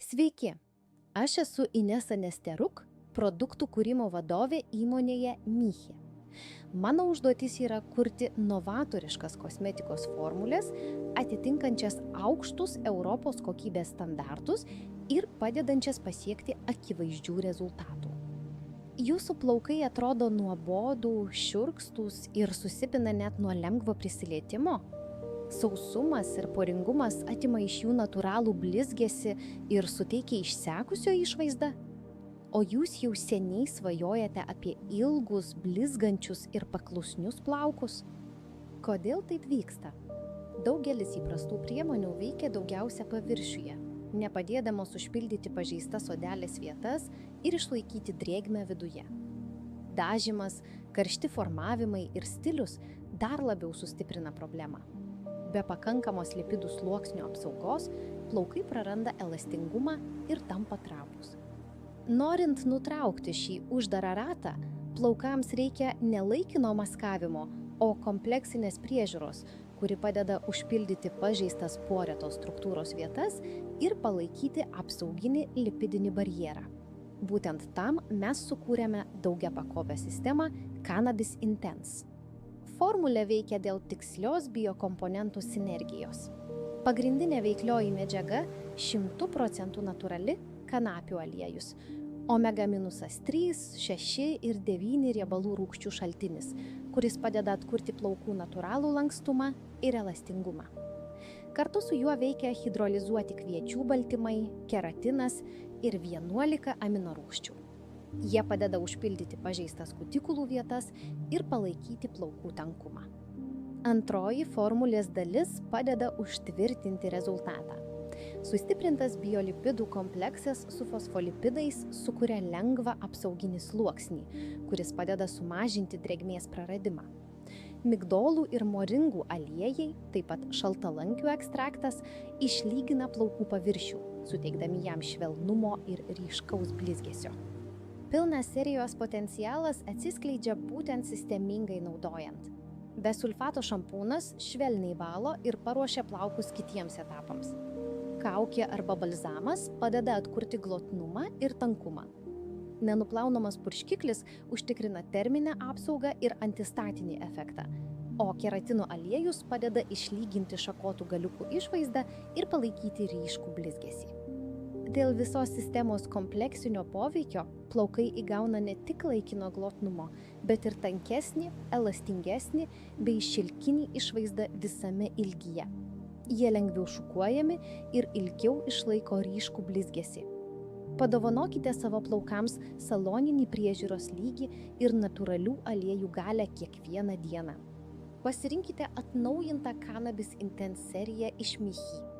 Sveiki, aš esu Inesa Nesteruk, produktų kūrimo vadovė įmonėje Miche. Mano užduotis yra kurti novatoriškas kosmetikos formulės, atitinkančias aukštus Europos kokybės standartus ir padedančias pasiekti akivaizdžių rezultatų. Jūsų plaukai atrodo nuobodų, šiurkštūs ir susipina net nuo lengvo prisilietimo. Sausumas ir poringumas atima iš jų natūralų blizgesį ir suteikia išsekusio išvaizdą. O jūs jau seniai svajojate apie ilgus, blizgančius ir paklusnius plaukus. Kodėl taip vyksta? Daugelis įprastų priemonių veikia daugiausia paviršiuje, nepadėdamos užpildyti pažeistas odelės vietas ir išlaikyti drėgmę viduje. Dažymas, karšti formavimai ir stilius dar labiau sustiprina problemą. Be pakankamos lipidų sluoksnio apsaugos, plaukai praranda elastingumą ir tampa trapūs. Norint nutraukti šį uždarą ratą, plaukams reikia ne laikino maskavimo, o kompleksinės priežiūros, kuri padeda užpildyti pažeistas poretos struktūros vietas ir palaikyti apsauginį lipidinį barjerą. Būtent tam mes sukūrėme daugiapakopę sistemą Cannabis Intense. Formulė veikia dėl tikslios biokomponentų sinergijos. Pagrindinė veiklioji medžiaga 100% natūrali kanapių aliejus, omega-3, 6 ir 9 riebalų rūgščių šaltinis, kuris padeda atkurti plaukų natūralų lankstumą ir elastingumą. Kartu su juo veikia hidrolizuoti kviečių baltymai, keratinas ir 11 aminorūgščių. Jie padeda užpildyti pažeistas kutikulų vietas ir palaikyti plaukų tankumą. Antroji formulės dalis padeda užtvirtinti rezultatą. Sustiprintas biolipidų kompleksas su fosfolipidais sukuria lengvą apsauginį sluoksnį, kuris padeda sumažinti drėgmės praradimą. Migdolų ir moringų aliejai, taip pat šaltalankių ekstraktas, išlygina plaukų paviršių, suteikdami jam švelnumo ir ryškaus blizgesio. Pilnas serijos potencialas atsiskleidžia būtent sistemingai naudojant. Be sulfato šampūnas švelniai valo ir paruošia plaukus kitiems etapams. Kaukė arba balzamas padeda atkurti glotnumą ir tankumą. Nenuplaunamas purškiklis užtikrina terminę apsaugą ir antistatinį efektą, o keratino aliejus padeda išlyginti šakotų galiukų išvaizdą ir palaikyti ryškų blizgesį. Dėl visos sistemos kompleksinio poveikio plaukai įgauna ne tik laikino glotnumo, bet ir tankesnį, elastingesnį bei šilkinį išvaizdą visame ilgyje. Jie lengviau šukuojami ir ilgiau išlaiko ryškų blizgesį. Padovanokite savo plaukams saloninį priežiūros lygį ir natūralių aliejų galią kiekvieną dieną. Pasirinkite atnaujintą Cannabis Intense seriją iš Miche.